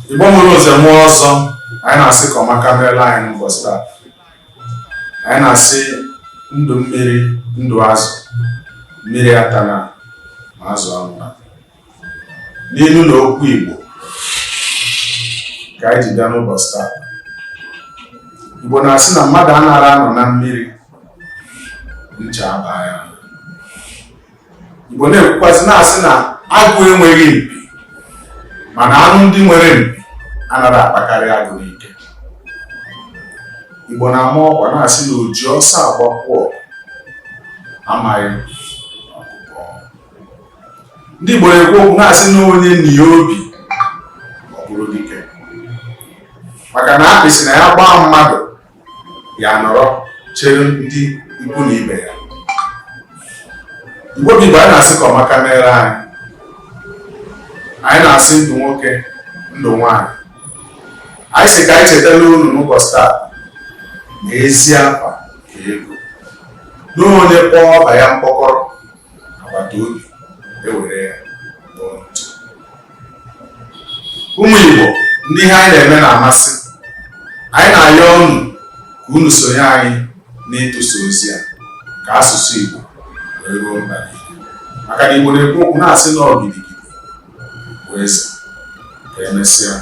Igbo mụrụ nze mụọ ọzọ, anyị na-asị ka ọmaka meela anyị n'ụbọchị taa. Anyị na-asị ndụ mmiri, ndụ azụ, mmiri atana ma azụ anwụna. N'ilu na okwu Igbo ka anyị ji bịa n'ụbọchị taa. Igbo na-asị na mmadụ anara anọ na mmiri ncha abaa ya. Igbo na-ekwukwazị na-asị na agụ enweghị mpi, mana anụ ndị nwere mpi anaghị akpakarị agụ n'ike. Igbo na-ama ọkwa na-asị na oji ọsọ agbapụ amaghị ọkụkọ. Ndị Igbo na-ekwu okwu na-asị na onye nni ya obi ọ bụrụ dike, maka na akpịsị na ya gbaa mmadụ ya nọrọ chere ndị ikwu na ibe ya. Igbo bụ Igbo anyị na-asị ka ọmaka meere anyị. Anyị na-asị ndụ nwoke, ndụ nwaanyị. Anyị sị ka anyị chetala unu n'ụbọchị taa na ezi akwa ka ego, na onye kpọọ ọba ya mkpọkọrọ agbata obi ewere ya kpọọ ntụ. Ụmụ Igbo ndị ihe anyị na-eme na-amasị, anyị na-ayọ unu ka unu sonye anyị n'ịtụsa ozi a ka asụsụ Igbo wee ruo mba niile. Maka na Igbo na-ekwu okwu na-asị na ọ gidigidi bụ eze. Ka emesịa.